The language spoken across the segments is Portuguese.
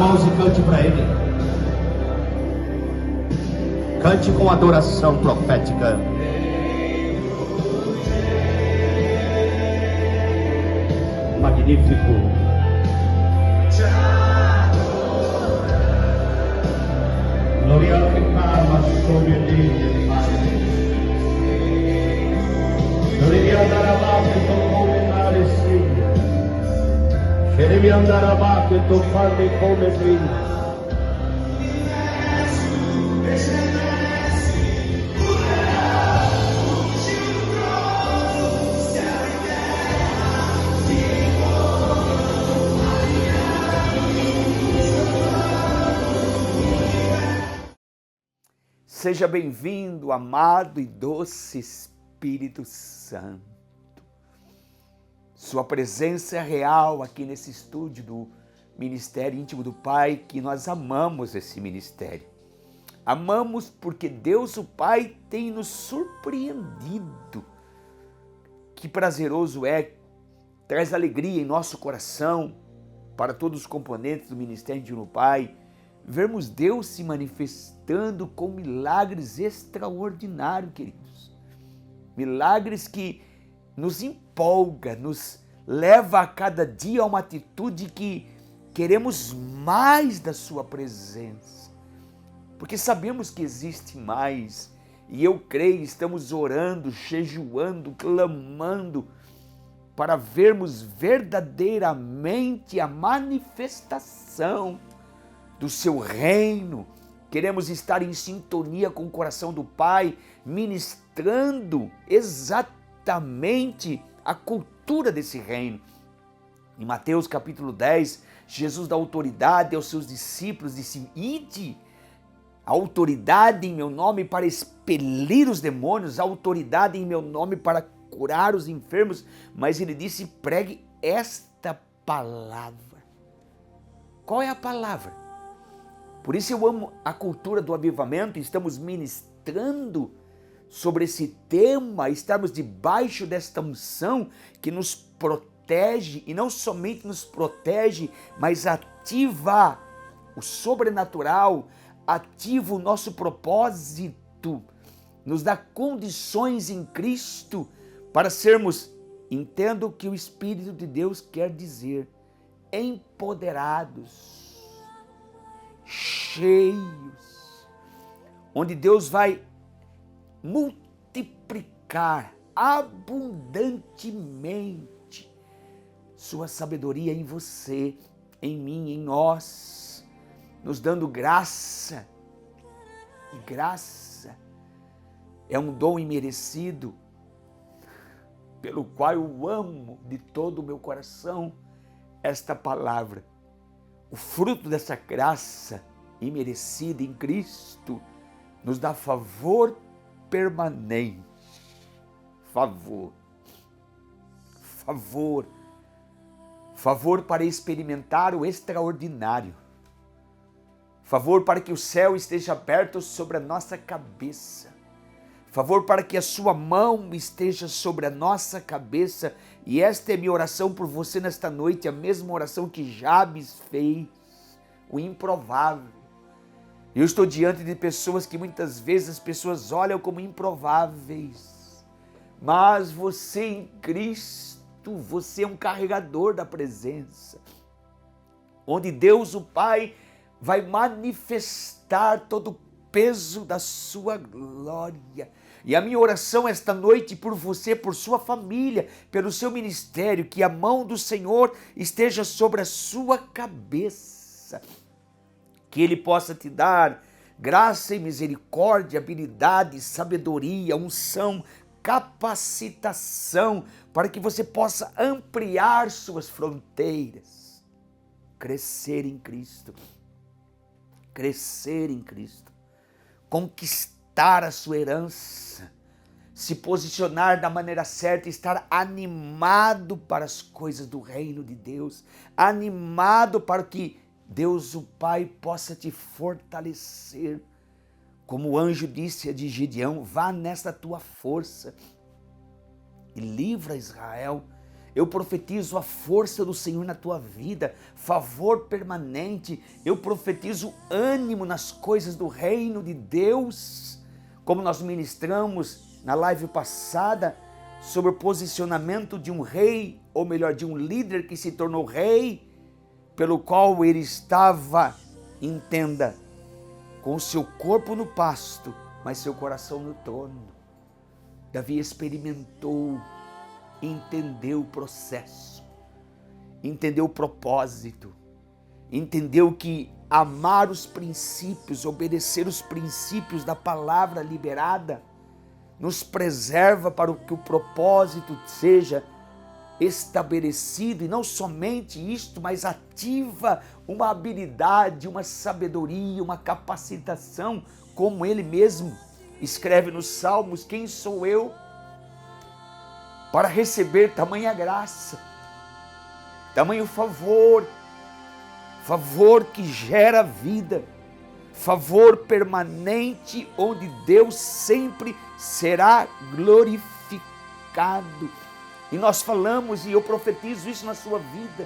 mãos e cante para Ele. Cante com adoração profética. Magnífico. Glória que calma sobre ele, Pai. Glória andará que tocou na Alecia. Queria andará que tocou com Medrinha. Seja bem-vindo, amado e doce Espírito Santo. Sua presença é real aqui nesse estúdio do Ministério Íntimo do Pai, que nós amamos esse ministério. Amamos porque Deus, o Pai, tem nos surpreendido. Que prazeroso é, traz alegria em nosso coração para todos os componentes do Ministério Íntimo do Pai, vermos Deus se manifestando com milagres extraordinários, queridos. Milagres que nos empolga, nos leva a cada dia a uma atitude que queremos mais da sua presença. Porque sabemos que existe mais. E eu creio, estamos orando, jejuando, clamando para vermos verdadeiramente a manifestação do seu reino. Queremos estar em sintonia com o coração do Pai, ministrando exatamente a cultura desse reino. Em Mateus capítulo 10, Jesus dá autoridade aos seus discípulos, disse: ide, autoridade em meu nome para expelir os demônios, autoridade em meu nome para curar os enfermos, mas ele disse: pregue esta palavra. Qual é a palavra? Por isso eu amo a cultura do avivamento, estamos ministrando sobre esse tema, estarmos debaixo desta unção que nos protege, e não somente nos protege, mas ativa o sobrenatural, ativa o nosso propósito, nos dá condições em Cristo para sermos, entenda o que o Espírito de Deus quer dizer, empoderados, cheios, onde Deus vai multiplicar abundantemente sua sabedoria em você, em mim, em nós, nos dando graça. E graça é um dom imerecido, pelo qual eu amo de todo o meu coração esta palavra. O fruto dessa graça imerecida em Cristo nos dá favor permanente. Favor para experimentar o extraordinário. Favor para que o céu esteja aberto sobre a nossa cabeça. Favor para que a sua mão esteja sobre a nossa cabeça. E esta é minha oração por você nesta noite, a mesma oração que Jabes fez, o improvável. Eu estou diante de pessoas que muitas vezes as pessoas olham como improváveis. Mas você em Cristo, você é um carregador da presença. Onde Deus, o Pai, vai manifestar todo o peso da sua glória. E a minha oração esta noite por você, por sua família, pelo seu ministério, que a mão do Senhor esteja sobre a sua cabeça. Que Ele possa te dar graça e misericórdia, habilidade, sabedoria, unção, capacitação, para que você possa ampliar suas fronteiras, crescer em Cristo, conquistar a sua herança, se posicionar da maneira certa, estar animado para as coisas do reino de Deus, animado para que Deus, o Pai, possa te fortalecer. Como o anjo disse a de Gideão: vá nesta tua força e livra Israel. Eu profetizo a força do Senhor na tua vida, favor permanente. Eu profetizo ânimo nas coisas do reino de Deus. Como nós ministramos na live passada sobre o posicionamento de um rei, ou melhor, de um líder que se tornou rei, pelo qual ele estava, entenda, com o seu corpo no pasto, mas seu coração no trono. Davi experimentou, entendeu o processo, entendeu o propósito, entendeu que amar os princípios, obedecer os princípios da palavra liberada, nos preserva para que o propósito seja estabelecido, e não somente isto, mas ativa uma habilidade, uma sabedoria, uma capacitação, como ele mesmo escreve nos Salmos: quem sou eu para receber tamanha graça, tamanho favor, favor que gera vida, favor permanente, onde Deus sempre será glorificado. E nós falamos, e eu profetizo isso na sua vida,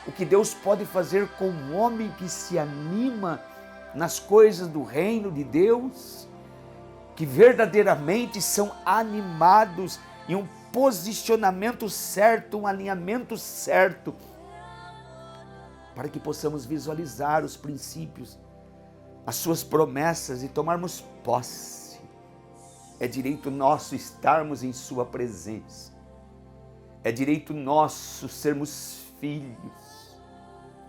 o que Deus pode fazer com um homem que se anima nas coisas do reino de Deus, que verdadeiramente são animados em um posicionamento certo, um alinhamento certo, para que possamos visualizar os princípios, as suas promessas e tomarmos posse. É direito nosso estarmos em sua presença. É direito nosso sermos filhos,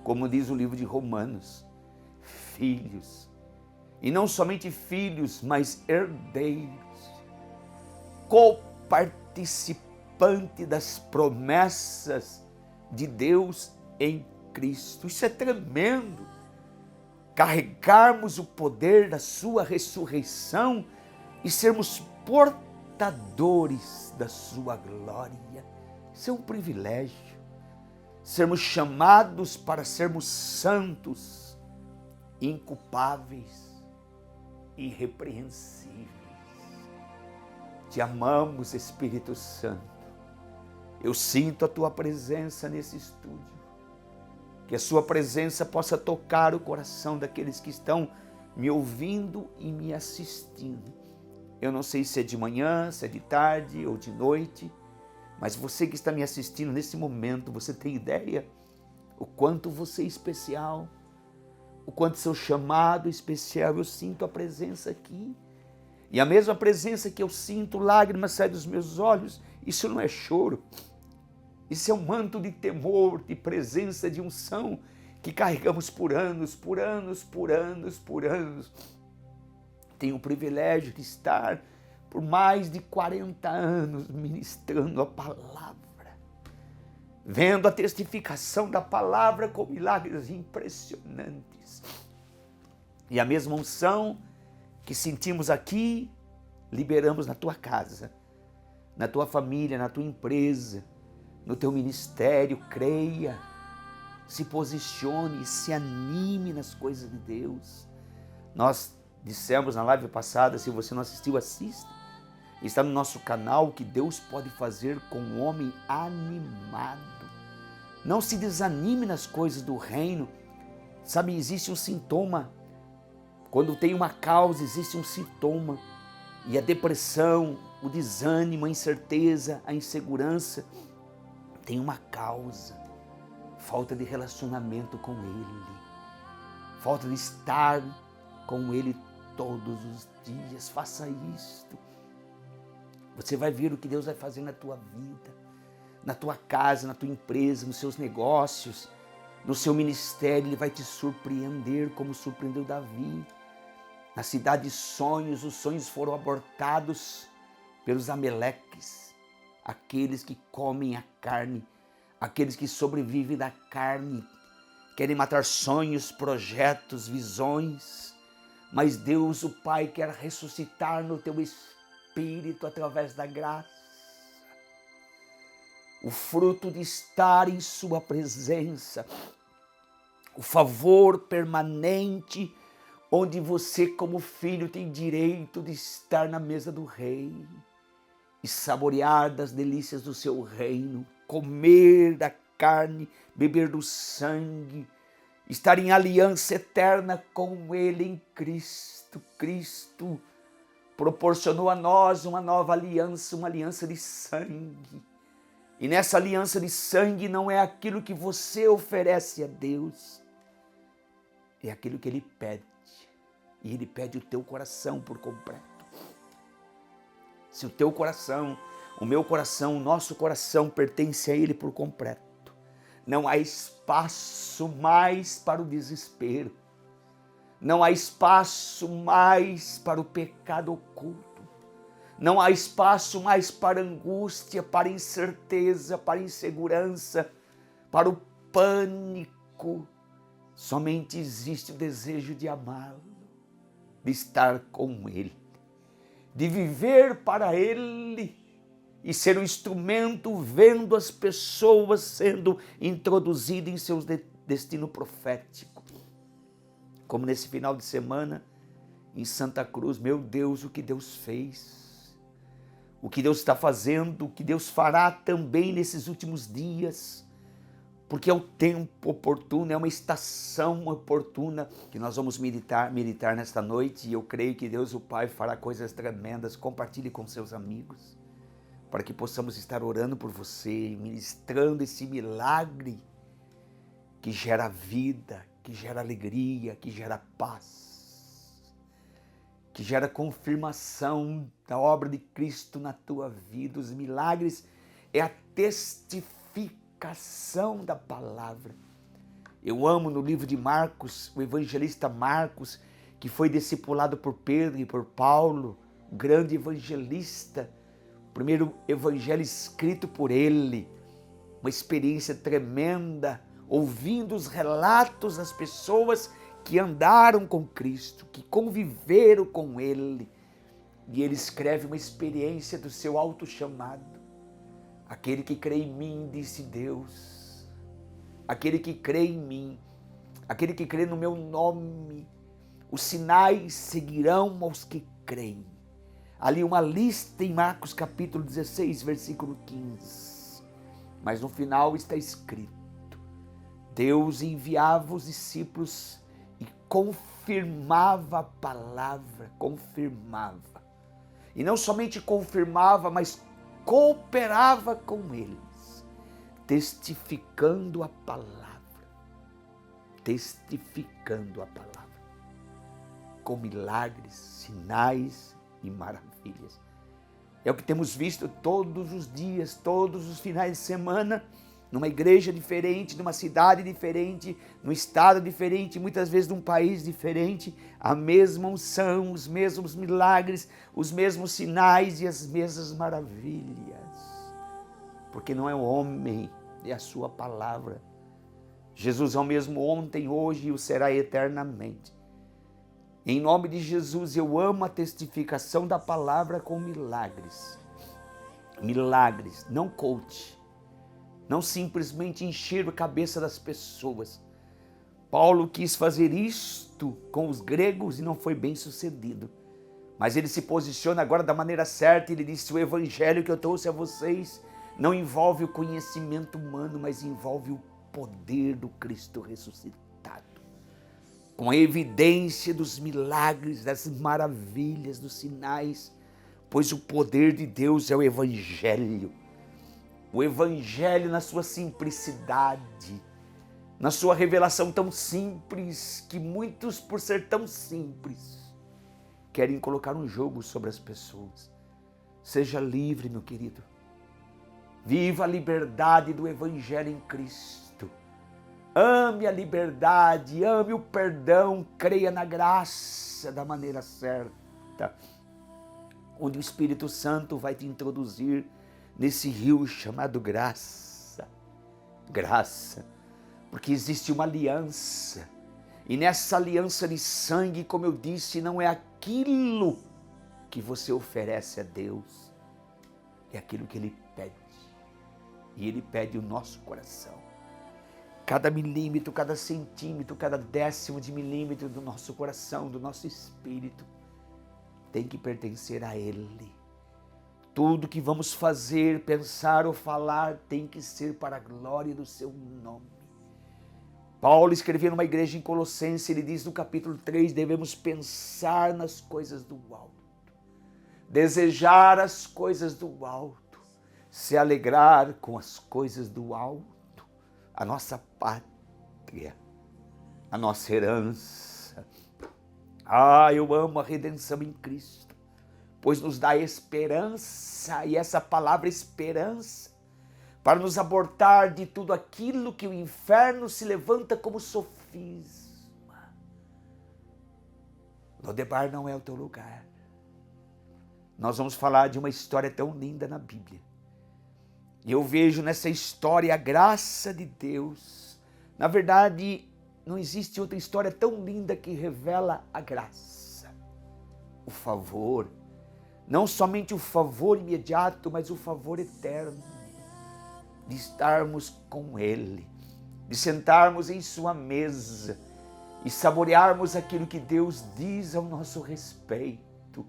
como diz o livro de Romanos, filhos. E não somente filhos, mas herdeiros, coparticipante das promessas de Deus em Cristo. Isso é tremendo. Carregarmos o poder da sua ressurreição e sermos portadores da sua glória. Isso é um privilégio. Sermos chamados para sermos santos, inculpáveis, irrepreensíveis. Te amamos, Espírito Santo. Eu sinto a tua presença nesse estúdio. Que a sua presença possa tocar o coração daqueles que estão me ouvindo e me assistindo. Eu não sei se é de manhã, se é de tarde ou de noite, mas você que está me assistindo nesse momento, você tem ideia o quanto você é especial, o quanto seu chamado é especial. Eu sinto a presença aqui. E a mesma presença que eu sinto, lágrimas saem dos meus olhos. Isso não é choro. Isso é um manto de temor, de presença, de unção que carregamos por anos, por anos, por anos, por anos. Tenho o privilégio de estar por mais de 40 anos ministrando a palavra, vendo a testificação da palavra com milagres impressionantes. E a mesma unção que sentimos aqui, liberamos na tua casa, na tua família, na tua empresa, no teu ministério. Creia, se posicione, se anime nas coisas de Deus. Nós dissemos na live passada, se você não assistiu, assista. Está no nosso canal o que Deus pode fazer com um homem animado. Não se desanime nas coisas do reino. Sabe, existe um sintoma. Quando tem uma causa, existe um sintoma. E a depressão, o desânimo, a incerteza, a insegurança tem uma causa: falta de relacionamento com Ele, falta de estar com Ele todos os dias. Faça isto. Você vai ver o que Deus vai fazer na tua vida, na tua casa, na tua empresa, nos seus negócios, no seu ministério. Ele vai te surpreender como surpreendeu Davi. Na cidade de sonhos, os sonhos foram abortados pelos amaleques, aqueles que comem a carne, aqueles que sobrevivem da carne, querem matar sonhos, projetos, visões, mas Deus, o Pai, quer ressuscitar no teu espírito através da graça, o fruto de estar em sua presença, o favor permanente, onde você, como filho, tem direito de estar na mesa do rei. e saborear das delícias do seu reino, comer da carne, beber do sangue, estar em aliança eterna com Ele em Cristo. Cristo proporcionou a nós uma nova aliança, uma aliança de sangue. E nessa aliança de sangue não é aquilo que você oferece a Deus, é aquilo que Ele pede. E Ele pede o teu coração por completo. Se o teu coração, o meu coração, o nosso coração pertence a Ele por completo, não há espaço mais para o desespero. Não há espaço mais para o pecado oculto. Não há espaço mais para angústia, para incerteza, para insegurança, para o pânico. Somente existe o desejo de amá-lo, de estar com Ele, de viver para Ele e ser um instrumento vendo as pessoas sendo introduzidas em seu destino profético. Como nesse final de semana em Santa Cruz, meu Deus, o que Deus fez, o que Deus está fazendo, o que Deus fará também nesses últimos dias, porque é o tempo oportuno, é uma estação oportuna que nós vamos meditar nesta noite, e eu creio que Deus, o Pai, fará coisas tremendas. Compartilhe com seus amigos, para que possamos estar orando por você, ministrando esse milagre que gera vida, que gera alegria, que gera paz, que gera confirmação da obra de Cristo na tua vida. Os milagres é a testificação da palavra. Eu amo no livro de Marcos, o evangelista Marcos, que foi discipulado por Pedro e por Paulo, grande evangelista, o primeiro evangelho escrito por ele, uma experiência tremenda, ouvindo os relatos das pessoas que andaram com Cristo, que conviveram com Ele. E ele escreve uma experiência do seu auto-chamado. Aquele que crê em mim, disse Deus, aquele que crê em mim, aquele que crê no meu nome, os sinais seguirão aos que creem. Ali uma lista em Marcos capítulo 16, versículo 15. Mas no final está escrito: Deus enviava os discípulos e confirmava a palavra, confirmava. E não somente confirmava, mas cooperava com eles, testificando a palavra, com milagres, sinais e maravilhas. É o que temos visto todos os dias, todos os finais de semana, numa igreja diferente, numa cidade diferente, num estado diferente, muitas vezes num país diferente, a mesma unção, os mesmos milagres, os mesmos sinais e as mesmas maravilhas. Porque não é o homem, é a sua palavra. Jesus é o mesmo ontem, hoje e o será eternamente. Em nome de Jesus, eu amo a testificação da palavra com milagres. Milagres, não coach. Não simplesmente encher a cabeça das pessoas. Paulo quis fazer isto com os gregos e não foi bem sucedido. Mas ele se posiciona agora da maneira certa. Ele disse: o evangelho que eu trouxe a vocês não envolve o conhecimento humano, mas envolve o poder do Cristo ressuscitado. Com a evidência dos milagres, das maravilhas, dos sinais, pois o poder de Deus é o evangelho. O evangelho na sua simplicidade, na sua revelação tão simples, que muitos, por ser tão simples, querem colocar um jogo sobre as pessoas. Seja livre, meu querido. Viva a liberdade do evangelho em Cristo. Ame a liberdade, ame o perdão, creia na graça da maneira certa, onde o Espírito Santo vai te introduzir nesse rio chamado graça. Graça, porque existe uma aliança, e nessa aliança de sangue, como eu disse, não é aquilo que você oferece a Deus, é aquilo que Ele pede, e Ele pede o nosso coração. Cada milímetro, cada centímetro, cada décimo de milímetro do nosso coração, do nosso espírito, tem que pertencer a Ele. Tudo que vamos fazer, pensar ou falar tem que ser para a glória do seu nome. Paulo escrevia numa igreja em Colossenses, ele diz no capítulo 3, devemos pensar nas coisas do alto, desejar as coisas do alto, se alegrar com as coisas do alto, a nossa pátria, a nossa herança. Eu amo a redenção em Cristo, pois nos dá esperança, e essa palavra esperança, para nos abortar de tudo aquilo que o inferno se levanta como sofisma. Lodebar não é o teu lugar. Nós vamos falar de uma história tão linda na Bíblia. E eu vejo nessa história a graça de Deus. Na verdade, não existe outra história tão linda que revela a graça, o favor. Não somente o favor imediato, mas o favor eterno. De estarmos com Ele, de sentarmos em sua mesa e saborearmos aquilo que Deus diz ao nosso respeito.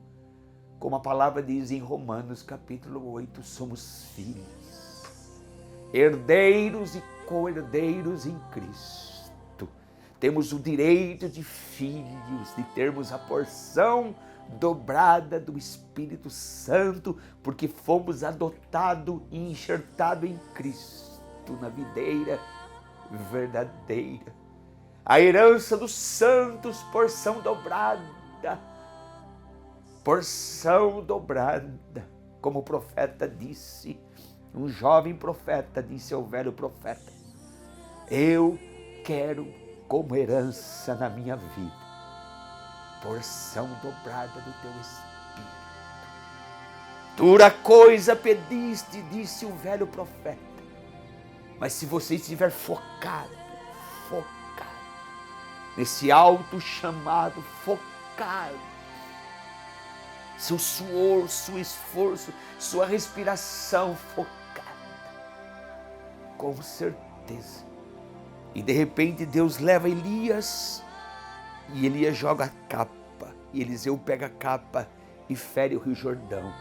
Como a palavra diz em Romanos capítulo 8, somos filhos, herdeiros e co-herdeiros em Cristo. Temos o direito de filhos, de termos a porção dobrada do Espírito Santo, porque fomos adotados e enxertados em Cristo, na videira verdadeira. A herança dos santos, porção dobrada, como o profeta disse, um jovem profeta disse ao velho profeta: eu quero como herança na minha vida porção dobrada do teu Espírito. Dura coisa pediste, disse o velho profeta, mas se você estiver focado nesse alto chamado, focado, seu suor, seu esforço, sua respiração focada, com certeza. E de repente Deus leva Elias, e Elias joga a capa, e Eliseu pega a capa e fere o Rio Jordão.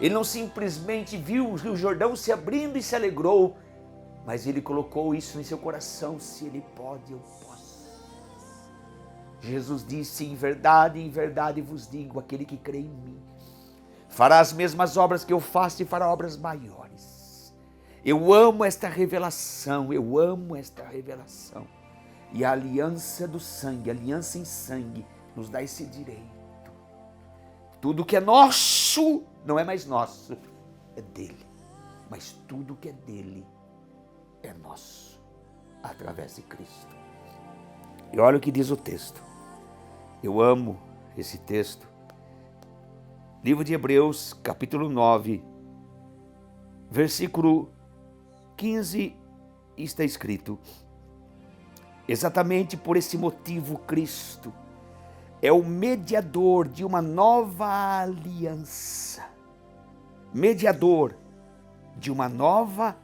Ele não simplesmente viu o Rio Jordão se abrindo e se alegrou, mas ele colocou isso em seu coração: se ele pode, eu posso. Jesus disse: em verdade vos digo, aquele que crê em mim fará as mesmas obras que eu faço e fará obras maiores. Eu amo esta revelação, E a aliança do sangue, a aliança em sangue, nos dá esse direito. Tudo que é nosso não é mais nosso, é dele. Mas tudo que é dele é nosso, através de Cristo. E olha o que diz o texto. Eu amo esse texto. Livro de Hebreus, capítulo 9, versículo 15, está escrito: exatamente por esse motivo, Cristo é o mediador de uma nova aliança. Mediador de uma nova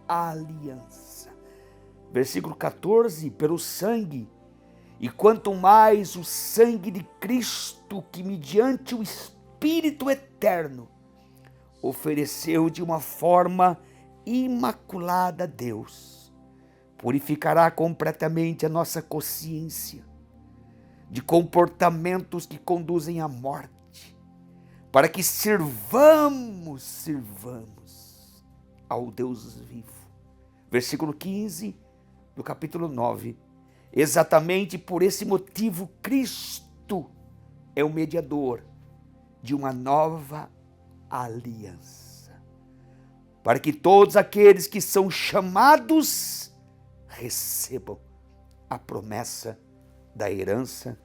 aliança. Versículo 14, pelo sangue, e quanto mais o sangue de Cristo, que mediante o Espírito eterno ofereceu de uma forma imaculada a Deus, purificará completamente a nossa consciência de comportamentos que conduzem à morte, para que sirvamos ao Deus vivo. Versículo 15 do capítulo 9. Exatamente por esse motivo, Cristo é o mediador de uma nova aliança, para que todos aqueles que são chamados recebam a promessa da herança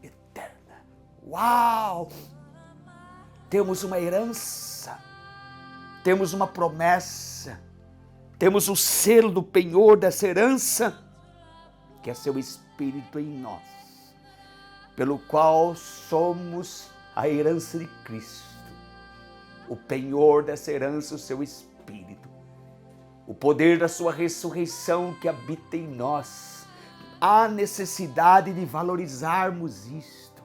eterna. Uau! Temos uma herança, temos uma promessa, temos o selo do penhor dessa herança, que é seu Espírito em nós, pelo qual somos a herança de Cristo. O penhor dessa herança, o seu Espírito, o poder da sua ressurreição que habita em nós. Há necessidade de valorizarmos isto,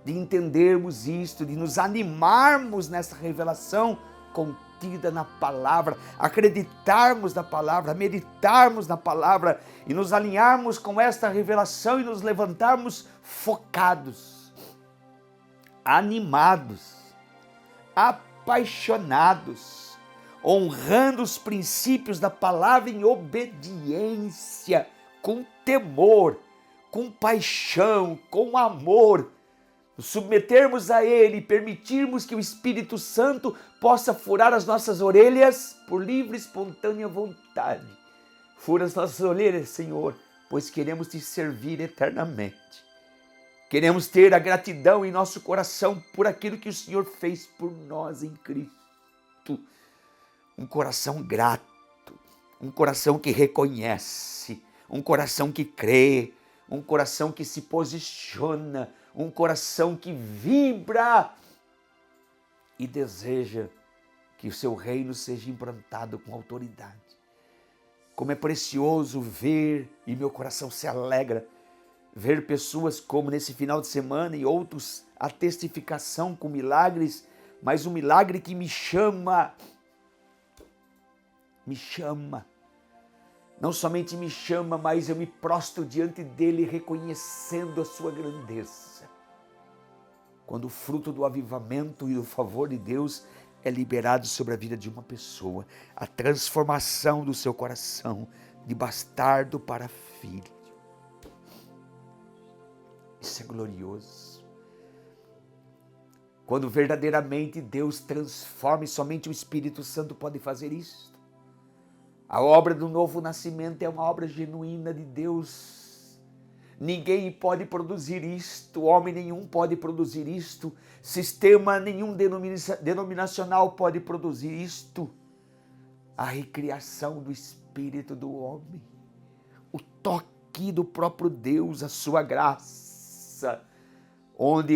de entendermos isto, de nos animarmos nessa revelação contida na palavra, acreditarmos na palavra, meditarmos na palavra e nos alinharmos com esta revelação e nos levantarmos focados, animados, apaixonados, honrando os princípios da palavra em obediência, com temor, com paixão, com amor, nos submetermos a Ele e permitirmos que o Espírito Santo possa furar as nossas orelhas por livre e espontânea vontade. Fura as nossas orelhas, Senhor, pois queremos Te servir eternamente. Queremos ter a gratidão em nosso coração por aquilo que o Senhor fez por nós em Cristo. Um coração grato, um coração que reconhece, um coração que crê, um coração que se posiciona, um coração que vibra e deseja que o seu reino seja implantado com autoridade. Como é precioso ver, e meu coração se alegra, ver pessoas como nesse final de semana e outros a testificação com milagres, mas um milagre que me chama. Não somente me chama, mas eu me prostro diante dele reconhecendo a sua grandeza. Quando o fruto do avivamento e do favor de Deus é liberado sobre a vida de uma pessoa, a transformação do seu coração de bastardo para filho. Isso é glorioso. Quando verdadeiramente Deus transforma, e somente o Espírito Santo pode fazer isso. A obra do novo nascimento é uma obra genuína de Deus. Ninguém pode produzir isto, homem nenhum pode produzir isto, sistema nenhum denominacional pode produzir isto. A recriação do espírito do homem, o toque do próprio Deus, a sua graça, onde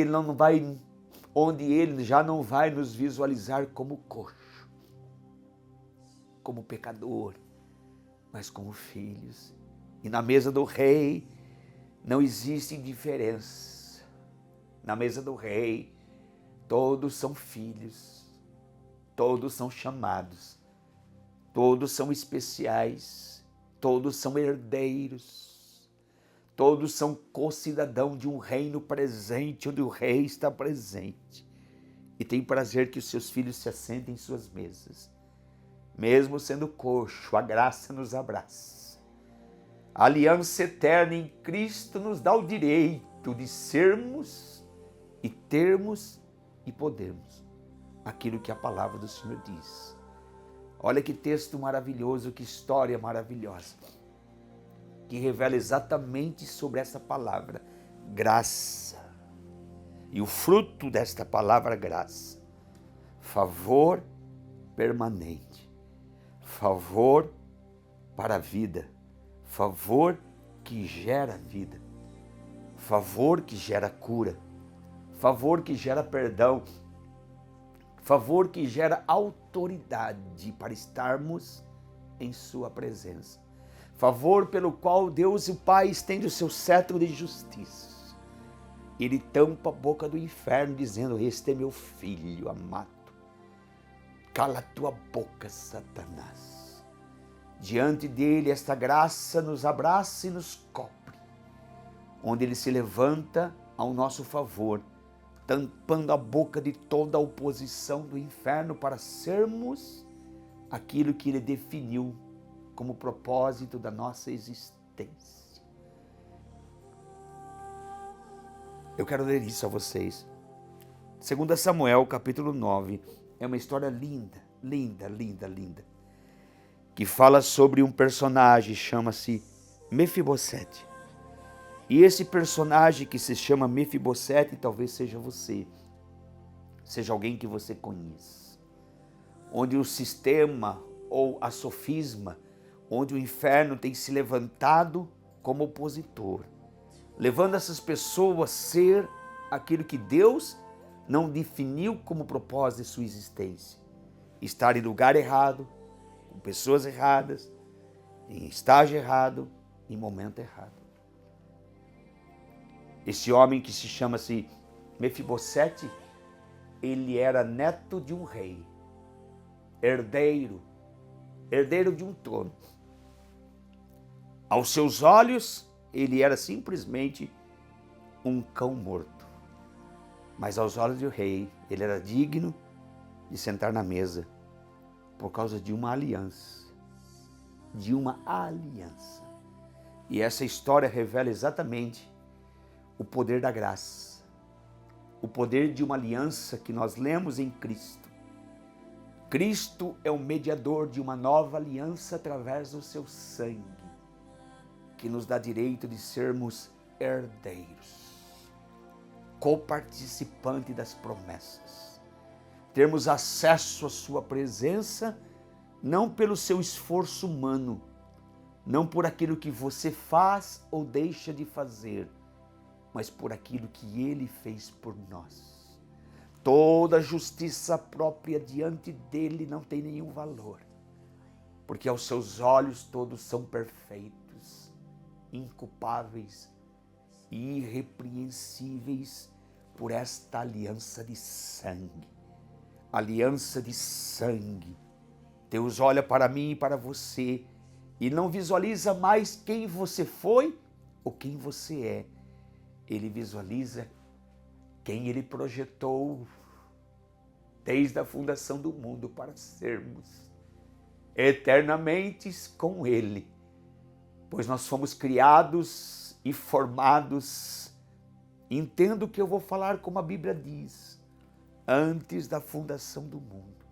ele já não vai nos visualizar como coxo, como pecador, mas como filhos. E na mesa do rei não existe indiferença. Na mesa do rei todos são filhos, todos são chamados, todos são especiais, todos são herdeiros, todos são co-cidadãos de um reino presente, onde o rei está presente e tem prazer que os seus filhos se assentem em suas mesas. Mesmo sendo coxo, a graça nos abraça. A aliança eterna em Cristo nos dá o direito de sermos e termos e podermos aquilo que a palavra do Senhor diz. Olha que texto maravilhoso, que história maravilhosa, que revela exatamente sobre essa palavra, graça. E o fruto desta palavra, graça, favor permanente. Favor para a vida, favor que gera vida, favor que gera cura, favor que gera perdão, favor que gera autoridade para estarmos em sua presença, favor pelo qual Deus o Pai estende o seu cetro de justiça. Ele tampa a boca do inferno dizendo: este é meu filho amado. Cala a tua boca, Satanás. Diante dele, esta graça nos abraça e nos cobre, onde ele se levanta ao nosso favor, tampando a boca de toda a oposição do inferno para sermos aquilo que ele definiu como propósito da nossa existência. Eu quero ler isso a vocês. 2 Samuel, capítulo 9. É uma história linda, linda, linda, linda, que fala sobre um personagem, chama-se Mefibosete. E esse personagem que se chama Mefibosete, talvez seja você, seja alguém que você conheça, onde o sistema ou a sofisma, onde o inferno tem se levantado como opositor, levando essas pessoas a ser aquilo que Deus não definiu como propósito de sua existência. Estar em lugar errado, com pessoas erradas, em estágio errado, em momento errado. Esse homem que se chama-se Mefibosete, ele era neto de um rei, herdeiro de um trono. Aos seus olhos, ele era simplesmente um cão morto. Mas aos olhos do rei, ele era digno de sentar na mesa por causa de uma aliança. De uma aliança. E essa história revela exatamente o poder da graça. O poder de uma aliança que nós lemos em Cristo. Cristo é o mediador de uma nova aliança através do seu sangue, que nos dá direito de sermos herdeiros, coparticipante das promessas, termos acesso à sua presença, não pelo seu esforço humano, não por aquilo que você faz ou deixa de fazer, mas por aquilo que ele fez por nós. Toda justiça própria diante dele não tem nenhum valor, porque aos seus olhos todos são perfeitos, inculpáveis e irrepreensíveis por esta aliança de sangue. Aliança de sangue. Deus olha para mim e para você e não visualiza mais quem você foi ou quem você é. Ele visualiza quem ele projetou desde a fundação do mundo para sermos eternamente com ele. Pois nós fomos criados e formados, entendo que eu vou falar como a Bíblia diz, antes da fundação do mundo.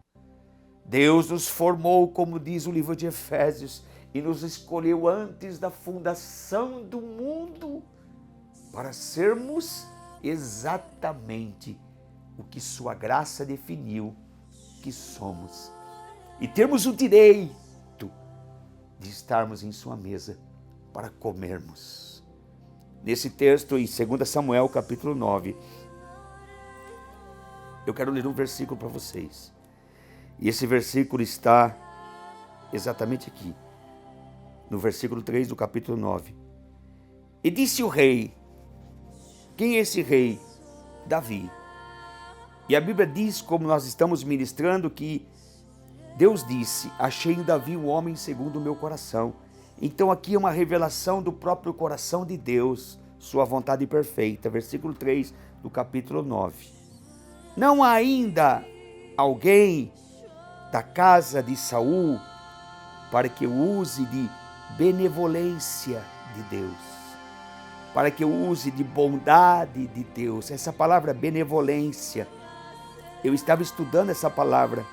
Deus nos formou, como diz o livro de Efésios, e nos escolheu antes da fundação do mundo para sermos exatamente o que sua graça definiu que somos. E termos o direito de estarmos em sua mesa para comermos. Nesse texto, em 2 Samuel, capítulo 9, eu quero ler um versículo para vocês. E esse versículo está exatamente aqui, no versículo 3 do capítulo 9. E disse o rei, quem é esse rei? Davi. E a Bíblia diz, como nós estamos ministrando, que Deus disse, achei em Davi um homem segundo o meu coração. Então aqui é uma revelação do próprio coração de Deus, sua vontade perfeita. Versículo 3 do capítulo 9. Não há ainda alguém da casa de Saul para que eu use de benevolência de Deus, para que eu use de bondade de Deus. Essa palavra benevolência, eu estava estudando essa palavra,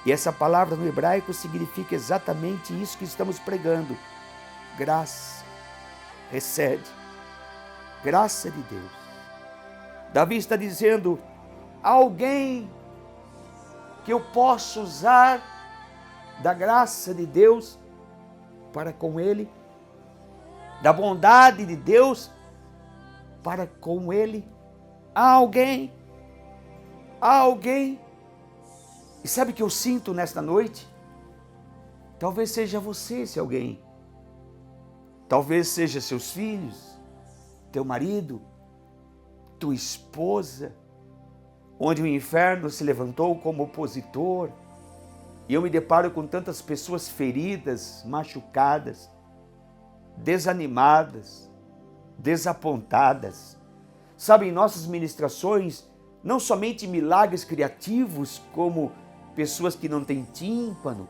e essa palavra no hebraico significa exatamente isso que estamos pregando. Graça, recebe, graça de Deus. Davi está dizendo, alguém que eu possa usar da graça de Deus para com ele, da bondade de Deus para com ele. Há alguém. E sabe o que eu sinto nesta noite? Talvez seja você esse alguém. Talvez seja seus filhos, teu marido, tua esposa, onde o inferno se levantou como opositor. E eu me deparo com tantas pessoas feridas, machucadas, desanimadas, desapontadas. Sabe, em nossas ministrações, não somente milagres criativos, como pessoas que não têm tímpano,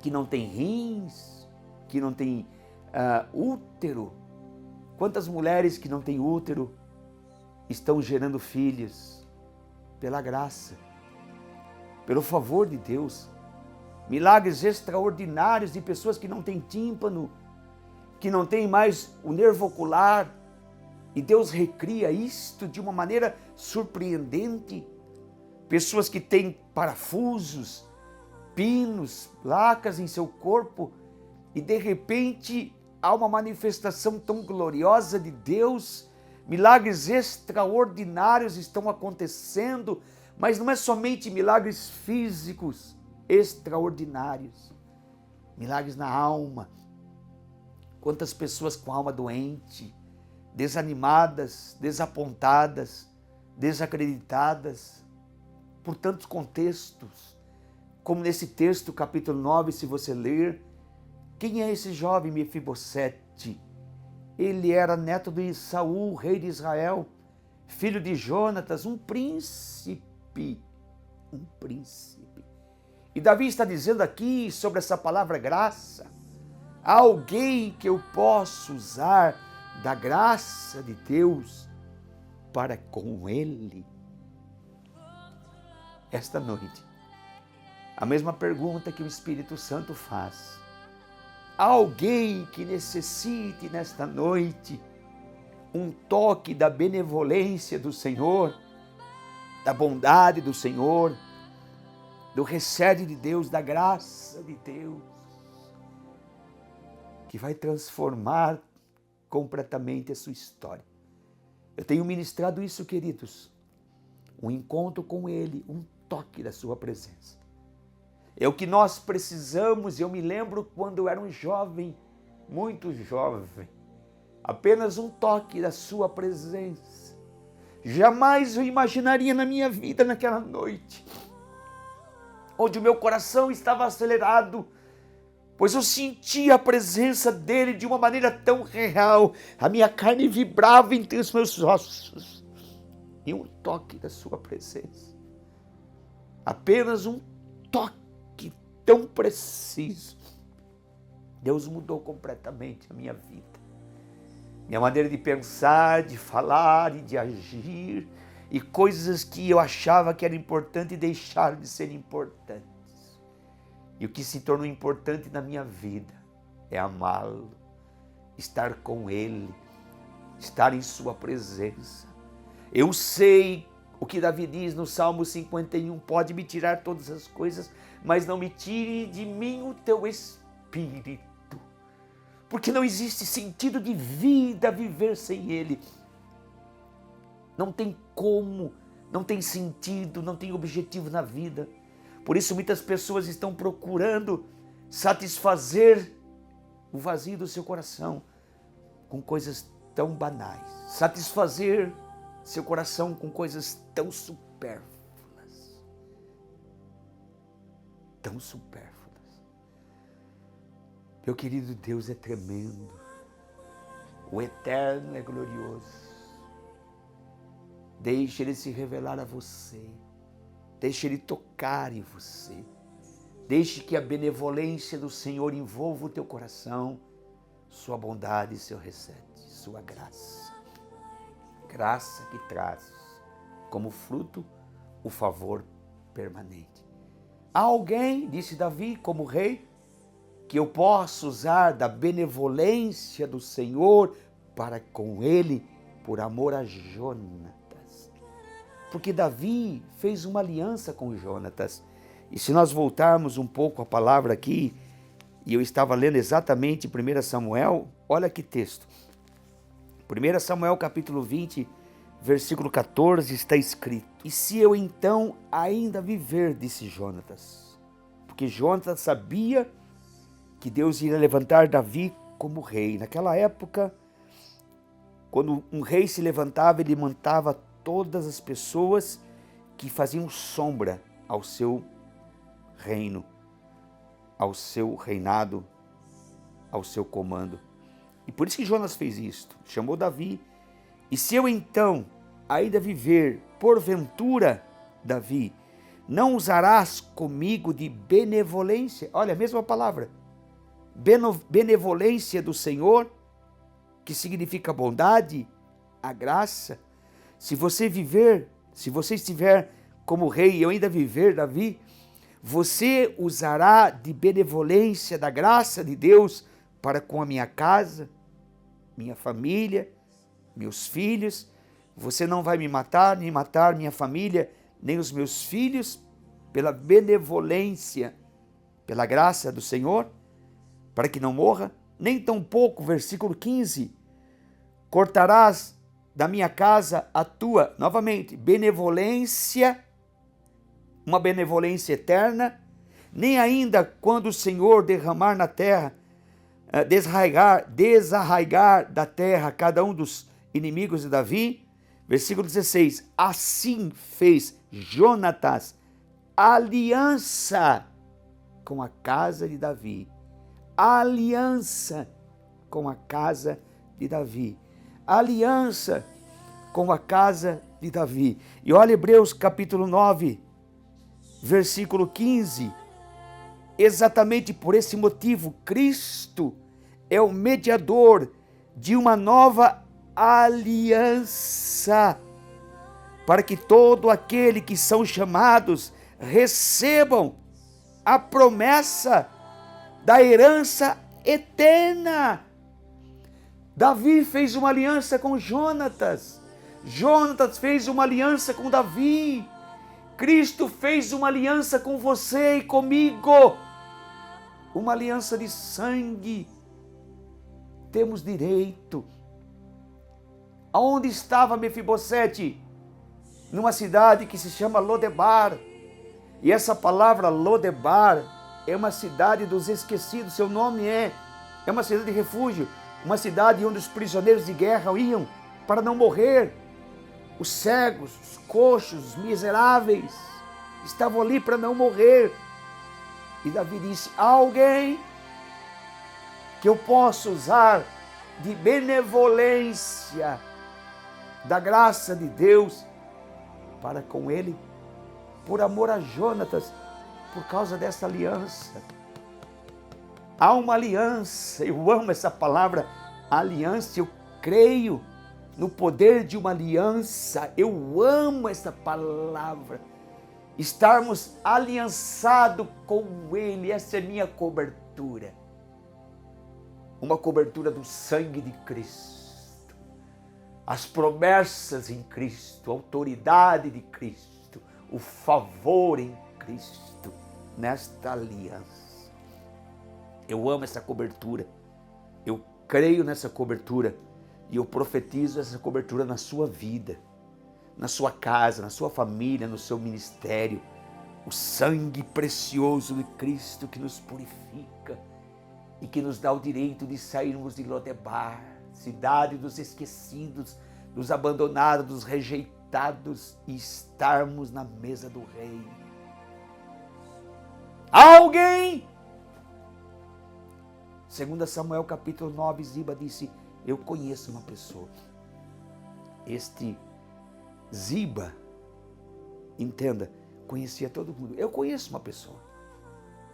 que não têm rins, que não têm útero. Quantas mulheres que não têm útero estão gerando filhos pela graça, pelo favor de Deus. Milagres extraordinários de pessoas que não têm tímpano, que não têm mais o nervo ocular, e Deus recria isto de uma maneira surpreendente. Pessoas que têm parafusos, pinos, placas em seu corpo, e de repente há uma manifestação tão gloriosa de Deus. Milagres extraordinários estão acontecendo, mas não é somente milagres físicos extraordinários, milagres na alma. Quantas pessoas com a alma doente, desanimadas, desapontadas, desacreditadas por tantos contextos, como nesse texto, capítulo 9, se você ler, quem é esse jovem Mefibosete? Ele era neto de Saul, rei de Israel, filho de Jonatas, um príncipe. E Davi está dizendo aqui sobre essa palavra graça, alguém que eu posso usar da graça de Deus para com ele. Esta noite, a mesma pergunta que o Espírito Santo faz. Alguém que necessite nesta noite um toque da benevolência do Senhor, da bondade do Senhor, do recede de Deus, da graça de Deus, que vai transformar completamente a sua história. Eu tenho ministrado isso, queridos, um encontro com Ele, um toque da sua presença. É o que nós precisamos. Eu me lembro quando eu era um jovem, muito jovem, apenas um toque da sua presença. Jamais eu imaginaria na minha vida naquela noite, onde o meu coração estava acelerado, pois eu sentia a presença dele de uma maneira tão real, a minha carne vibrava entre os meus ossos, e um toque da sua presença, apenas um toque tão preciso, Deus mudou completamente a minha vida, minha maneira de pensar, de falar e de agir, e coisas que eu achava que eram importantes deixaram de ser importantes. E o que se tornou importante na minha vida é amá-lo, estar com Ele, estar em sua presença. Eu sei o que Davi diz no Salmo 51, pode me tirar todas as coisas, mas não me tire de mim o teu Espírito. Porque não existe sentido de vida viver sem Ele. Não tem como, não tem sentido, não tem objetivo na vida. Por isso muitas pessoas estão procurando satisfazer o vazio do seu coração com coisas tão banais. Satisfazer seu coração com coisas tão supérfluas. Tão supérfluas. Meu querido, Deus é tremendo. O Eterno é glorioso. Deixe Ele se revelar a você. Deixe Ele tocar em você. Deixe que a benevolência do Senhor envolva o teu coração, sua bondade e seu recede, sua graça. Graça que traz como fruto o favor permanente. Há alguém, disse Davi, como rei, que eu posso usar da benevolência do Senhor para com ele, por amor a Jonatas. Porque Davi fez uma aliança com Jonatas. E se nós voltarmos um pouco a palavra aqui, e eu estava lendo exatamente 1 Samuel, olha que texto. 1 Samuel capítulo 20, versículo 14, está escrito: E se eu então ainda viver, disse Jonatas. Porque Jonatas sabia que Deus iria levantar Davi como rei. Naquela época, quando um rei se levantava, ele matava todas as pessoas que faziam sombra ao seu reino, ao seu reinado, ao seu comando. E por isso que Jonas fez isto, chamou Davi. E se eu então ainda viver, porventura, Davi, não usarás comigo de benevolência? Olha, a mesma palavra. Benevolência do Senhor, que significa bondade, a graça. Se você viver, se você estiver como rei e eu ainda viver, Davi, você usará de benevolência, da graça de Deus para com a minha casa, minha família, meus filhos. Você não vai me matar, nem matar minha família, nem os meus filhos, pela benevolência, pela graça do Senhor, para que não morra. Nem tampouco, versículo 15, cortarás da minha casa a tua, novamente, benevolência, uma benevolência eterna, nem ainda quando o Senhor derramar na terra, desarraigar da terra cada um dos inimigos de Davi. Versículo 16. Assim fez Jonatas aliança com a casa de Davi. Aliança com a casa de Davi. Aliança com a casa de Davi. E olha Hebreus capítulo 9, versículo 15. Exatamente por esse motivo, Cristo é o mediador de uma nova aliança, para que todo aquele que são chamados recebam a promessa da herança eterna. Davi fez uma aliança com Jonatas. Jonatas fez uma aliança com Davi. Cristo fez uma aliança com você e comigo. Uma aliança de sangue. Temos direito. Aonde estava Mefibosete? Numa cidade que se chama Lodebar. E essa palavra Lodebar é uma cidade dos esquecidos. Seu nome é uma cidade de refúgio. Uma cidade onde os prisioneiros de guerra iam para não morrer. Os cegos, os coxos, os miseráveis estavam ali para não morrer. E Davi disse: há alguém que eu possa usar de benevolência, da graça de Deus para com ele, por amor a Jonatas, por causa dessa aliança. Há uma aliança, eu amo essa palavra aliança, eu creio no poder de uma aliança, eu amo essa palavra, estarmos aliançados com Ele, essa é minha cobertura, uma cobertura do sangue de Cristo, as promessas em Cristo, a autoridade de Cristo, o favor em Cristo, nesta aliança. Eu amo essa cobertura, eu creio nessa cobertura e eu profetizo essa cobertura na sua vida, na sua casa, na sua família, no seu ministério. O sangue precioso de Cristo que nos purifica e que nos dá o direito de sairmos de Lodebar, cidade dos esquecidos, dos abandonados, dos rejeitados e estarmos na mesa do Rei. Alguém! 2 Samuel capítulo 9, Ziba disse: eu conheço uma pessoa. Este Ziba, entenda, conhecia todo mundo. Eu conheço uma pessoa.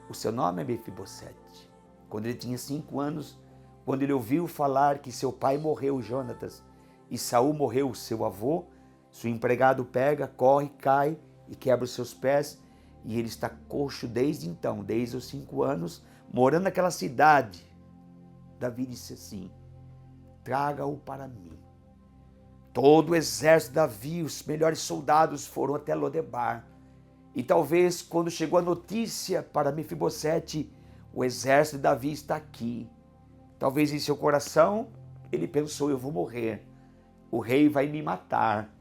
O seu nome é Mefibosete. Quando ele tinha 5 anos, quando ele ouviu falar que seu pai morreu, Jonatas, e Saul morreu, seu avô, seu empregado pega, corre, cai e quebra os seus pés, e ele está coxo desde então, desde os 5 anos, morando naquela cidade. Davi disse assim: traga-o para mim. Todo o exército de Davi, os melhores soldados foram até Lodebar. E talvez quando chegou a notícia para Mefibosete, o exército de Davi está aqui. Talvez em seu coração ele pensou: eu vou morrer, o rei vai me matar,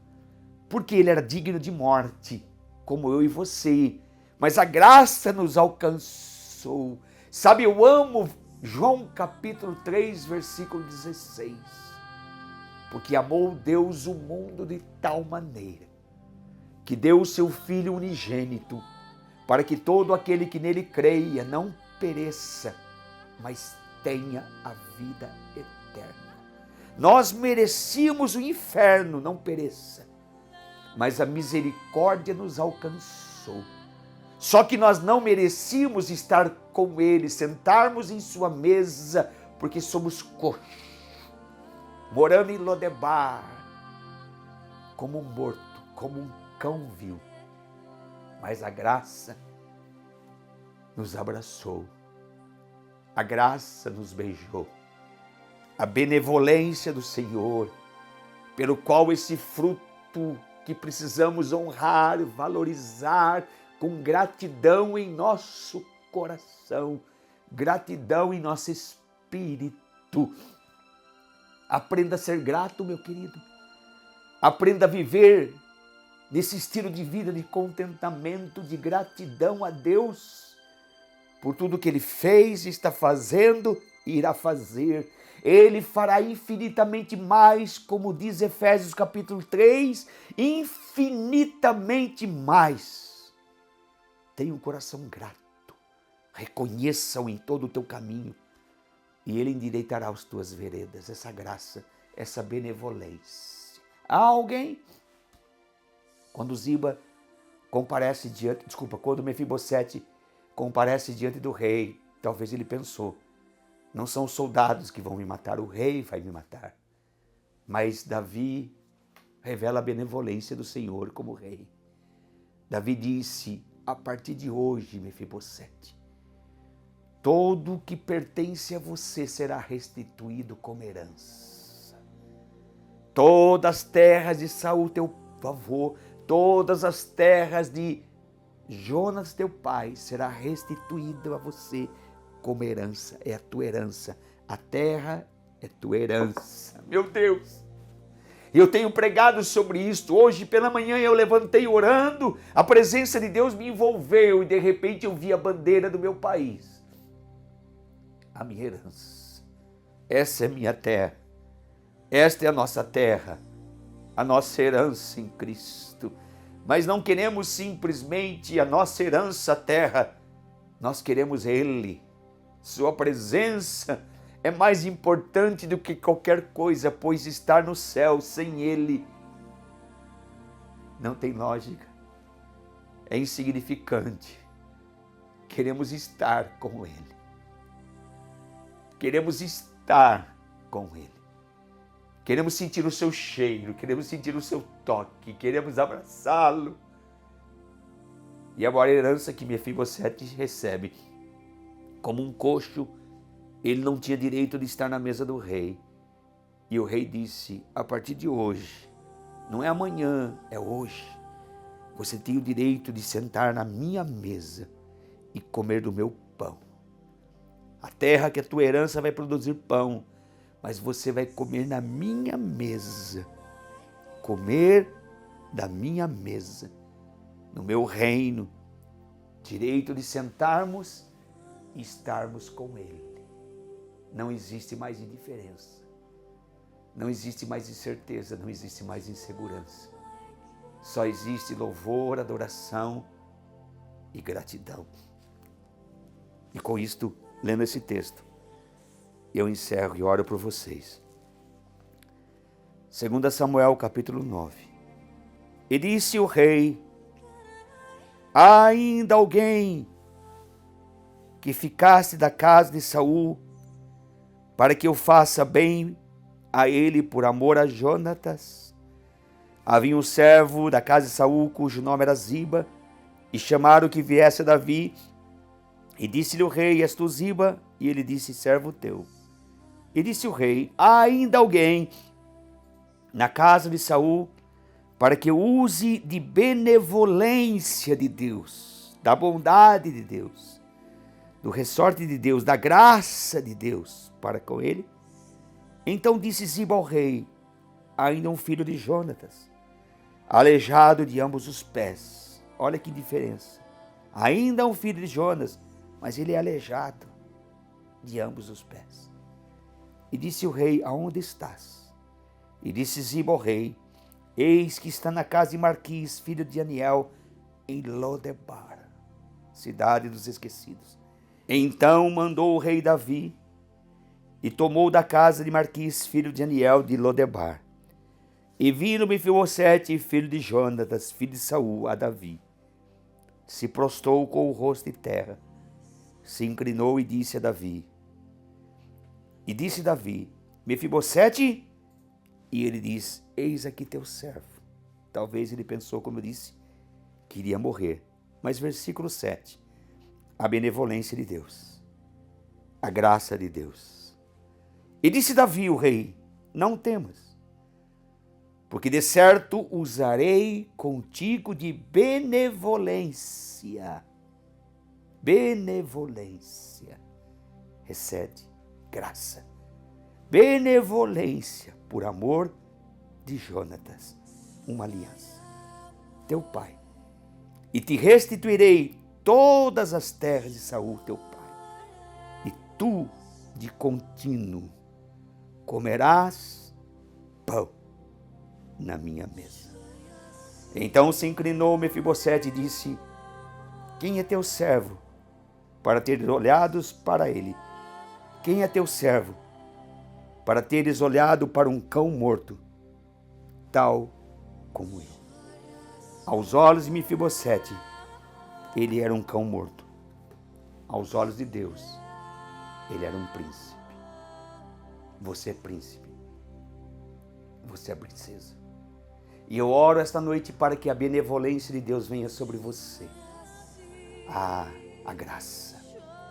porque ele era digno de morte, como eu e você. Mas a graça nos alcançou. Sabe, eu amo João capítulo 3, versículo 16. Porque amou Deus o mundo de tal maneira, que deu o seu Filho unigênito, para que todo aquele que nele creia não pereça, mas tenha a vida eterna. Nós merecíamos o inferno, não pereça, mas a misericórdia nos alcançou. Só que nós não merecíamos estar com Ele, sentarmos em sua mesa, porque somos coxos, morando em Lodebar, como um morto, como um cão vil. Mas a graça nos abraçou, a graça nos beijou, a benevolência do Senhor, pelo qual esse fruto que precisamos honrar, valorizar, com gratidão em nosso coração, gratidão em nosso espírito. Aprenda a ser grato, meu querido. Aprenda a viver nesse estilo de vida de contentamento, de gratidão a Deus por tudo que Ele fez, está fazendo e irá fazer. Ele fará infinitamente mais, como diz Efésios capítulo 3, infinitamente mais. Tenha um coração grato, reconheça-o em todo o teu caminho e Ele endireitará as tuas veredas, essa graça, essa benevolência. Há alguém? Quando quando Mefibosete comparece diante do rei, talvez ele pensou, não são os soldados que vão me matar, o rei vai me matar. Mas Davi revela a benevolência do Senhor como rei. Davi disse, a partir de hoje, Mefibosete, todo o que pertence a você será restituído como herança. Todas as terras de Saul, teu avô, todas as terras de Jonas, teu pai, será restituído a você como herança. É a tua herança. A terra é tua herança. Meu Deus! Eu tenho pregado sobre isto. Hoje pela manhã eu levantei orando, a presença de Deus me envolveu e de repente eu vi a bandeira do meu país. A minha herança. Essa é minha terra. Esta é a nossa terra. A nossa herança em Cristo. Mas não queremos simplesmente a nossa herança, a terra. Nós queremos Ele. Sua presença é mais importante do que qualquer coisa, pois estar no céu sem Ele não tem lógica. É insignificante. Queremos estar com Ele. Queremos estar com Ele. Queremos sentir o seu cheiro, queremos sentir o seu toque, queremos abraçá-lo. E a maior herança que Mefibosete recebe, como um coxo, ele não tinha direito de estar na mesa do rei. E o rei disse, a partir de hoje, não é amanhã, é hoje, você tem o direito de sentar na minha mesa e comer do meu pão. A terra que é tua herança vai produzir pão, mas você vai comer na minha mesa, comer da minha mesa, no meu reino, direito de sentarmos e estarmos com Ele. Não existe mais indiferença, não existe mais incerteza, não existe mais insegurança. Só existe louvor, adoração e gratidão. E com isto, lendo esse texto, eu encerro e oro por vocês. 2 Samuel capítulo 9. E disse o rei, há ainda alguém que ficasse da casa de Saul, para que eu faça bem a ele por amor a Jonatas? Havia um servo da casa de Saul, cujo nome era Ziba, e chamaram que viesse a Davi, e disse-lhe o rei, és tu Ziba? E ele disse, servo teu. E disse o rei, há ainda alguém na casa de Saul, para que eu use de benevolência de Deus, da bondade de Deus, do ressorte de Deus, da graça de Deus para com ele? Então disse Ziba ao rei, há ainda um filho de Jonatas, aleijado de ambos os pés. Olha que diferença. Ainda um filho de Jonas, mas ele é aleijado de ambos os pés. E disse o rei, aonde estás? E disse Ziba ao rei, eis que está na casa de Marquis, filho de Aniel, em Lodebar, cidade dos esquecidos. Então mandou o rei Davi, e tomou da casa de Marquis, filho de Aniel, de Lodebar. E vindo Mefibosete, filho de Jonatas, filho de Saul, a Davi. Se prostrou com o rosto em terra, se inclinou e disse a Davi, e disse Davi, Mefibosete? E ele diz, eis aqui teu servo. Talvez ele pensou, como eu disse, que iria morrer. Mas versículo 7, a benevolência de Deus, a graça de Deus. E disse Davi, o rei, não temas, porque de certo usarei contigo de benevolência. Benevolência. Recebe graça. Benevolência por amor de Jonatas. Uma aliança. Teu pai. E te restituirei todas as terras de Saul, teu pai. E tu, de contínuo, comerás pão na minha mesa. Então se inclinou Mefibosete e disse: quem é teu servo para teres olhados para ele? Quem é teu servo para teres olhado para um cão morto, tal como eu? Aos olhos de Mefibosete, ele era um cão morto. Aos olhos de Deus, ele era um príncipe. Você é príncipe. Você é princesa. E eu oro esta noite para que a benevolência de Deus venha sobre você. A graça,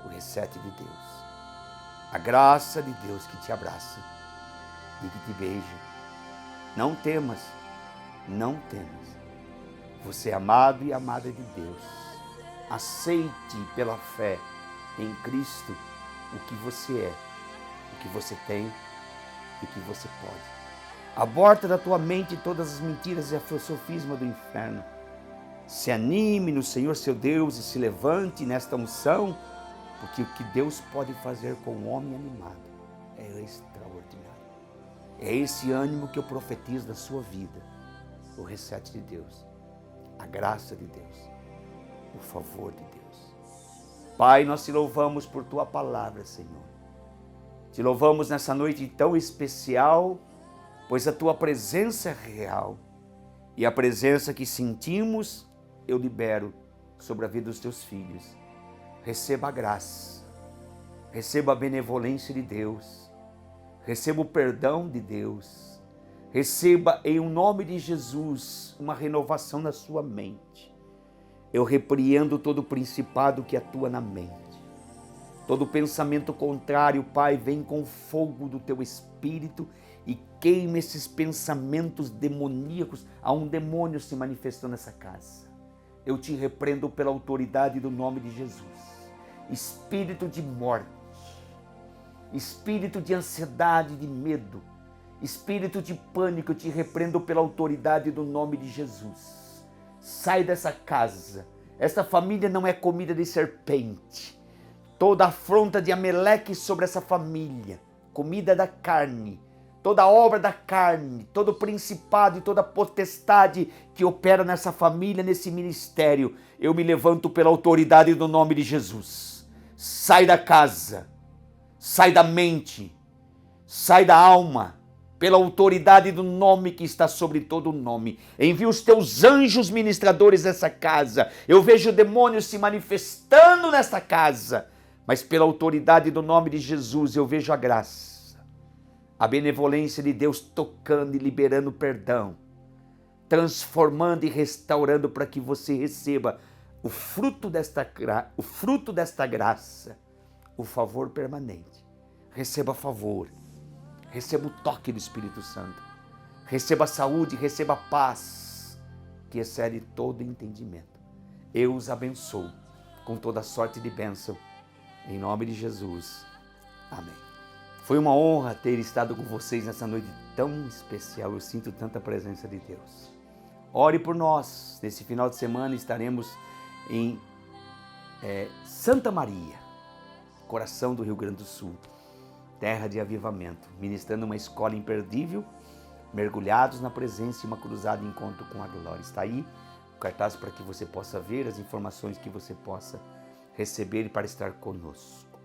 o reset de Deus. A graça de Deus que te abraça e que te beija. Não temas, não temas. Você é amado e amada de Deus. Aceite pela fé em Cristo o que você é, o que você tem e o que você pode. Aborta da tua mente todas as mentiras e a sofisma do inferno. Se anime no Senhor seu Deus e se levante nesta unção, porque o que Deus pode fazer com o homem animado é extraordinário. É esse ânimo que eu profetizo na sua vida. O reset de Deus, a graça de Deus, o favor de Deus. Pai, nós te louvamos por tua palavra, Senhor. Te louvamos nessa noite tão especial, pois a tua presença é real. E a presença que sentimos, eu libero sobre a vida dos teus filhos. Receba a graça, receba a benevolência de Deus, receba o perdão de Deus, receba em nome de Jesus uma renovação na sua mente. Eu repreendo todo principado que atua na mente. Todo pensamento contrário, Pai, vem com fogo do teu Espírito e queima esses pensamentos demoníacos. Há um demônio se manifestando nessa casa. Eu te repreendo pela autoridade do nome de Jesus. Espírito de morte, espírito de ansiedade, de medo, espírito de pânico, eu te repreendo pela autoridade do nome de Jesus. Sai dessa casa. Esta família não é comida de serpente. Toda afronta de Ameleque sobre essa família, comida da carne, toda obra da carne, todo principado e toda potestade que opera nessa família, nesse ministério, eu me levanto pela autoridade do nome de Jesus. Sai da casa, sai da mente, sai da alma, pela autoridade do nome que está sobre todo nome. Envia os teus anjos ministradores nessa casa. Eu vejo demônios se manifestando nessa casa, mas pela autoridade do nome de Jesus eu vejo a graça, a benevolência de Deus tocando e liberando perdão, transformando e restaurando para que você receba o fruto desta graça, o favor permanente. Receba favor, receba o toque do Espírito Santo, receba saúde, receba paz, que excede todo entendimento. Eu os abençoo com toda sorte de bênção, em nome de Jesus. Amém. Foi uma honra ter estado com vocês nessa noite tão especial. Eu sinto tanta presença de Deus. Ore por nós. Nesse final de semana estaremos em Santa Maria, coração do Rio Grande do Sul, terra de avivamento, ministrando uma escola imperdível, mergulhados na presença e uma cruzada de encontro com a glória. Está aí o cartaz para que você possa ver as informações que você possa receber para estar conosco.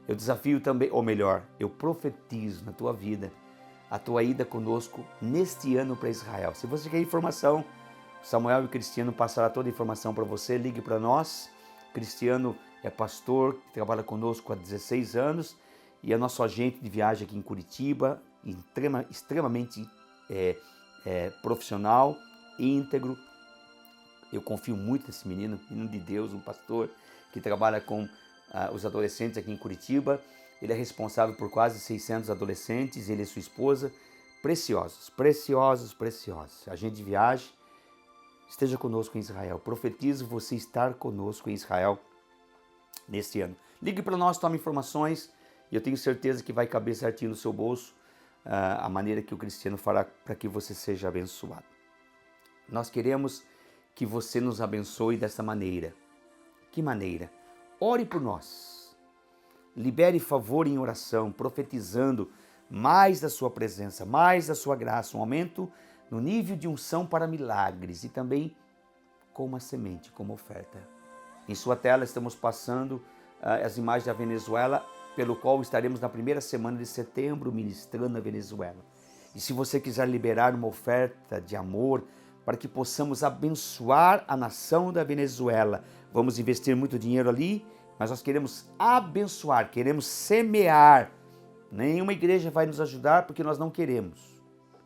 Eu desafio também, ou melhor, eu profetizo na tua vida a tua ida conosco neste ano para Israel. Se você quer informação, Samuel e o Cristiano passará toda a informação para você. Ligue para nós. Cristiano é pastor, trabalha conosco há 16 anos e é nosso agente de viagem aqui em Curitiba, extremamente profissional, íntegro. Eu confio muito nesse menino de Deus, um pastor que trabalha com os adolescentes aqui em Curitiba. Ele é responsável por quase 600 adolescentes, ele e sua esposa, preciosos, preciosos, preciosos. Agente de viagem, esteja conosco em Israel. Profetizo você estar conosco em Israel neste ano. Ligue para nós, tome informações e eu tenho certeza que vai caber certinho no seu bolso a maneira que o Cristiano fará para que você seja abençoado. Nós queremos que você nos abençoe dessa maneira. Que maneira? Ore por nós. Libere favor em oração, profetizando mais da sua presença, mais da sua graça, um aumento no nível de unção para milagres e também com uma semente, como oferta. Em sua tela estamos passando as imagens da Venezuela, pelo qual estaremos na primeira semana de setembro ministrando na Venezuela. E se você quiser liberar uma oferta de amor para que possamos abençoar a nação da Venezuela, vamos investir muito dinheiro ali, mas nós queremos abençoar, queremos semear. Nenhuma igreja vai nos ajudar porque nós não queremos.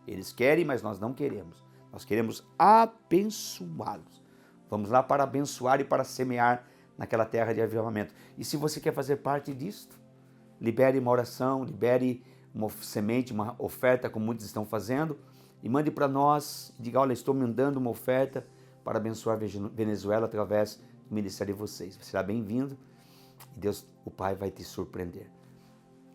Eles querem, mas nós não queremos. Nós queremos abençoá-los. Vamos lá para abençoar e para semear naquela terra de avivamento. E se você quer fazer parte disto, libere uma oração, libere uma semente, uma oferta, como muitos estão fazendo, e mande para nós, diga, olha, estou mandando uma oferta para abençoar a Venezuela através do ministério de vocês. Você será bem-vindo e Deus, o Pai, vai te surpreender.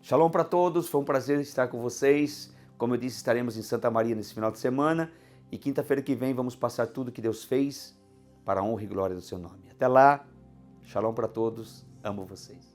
Shalom para todos, foi um prazer estar com vocês. Como eu disse, estaremos em Santa Maria nesse final de semana e quinta-feira que vem vamos passar tudo que Deus fez para a honra e glória do seu nome. Até lá, shalom para todos, amo vocês.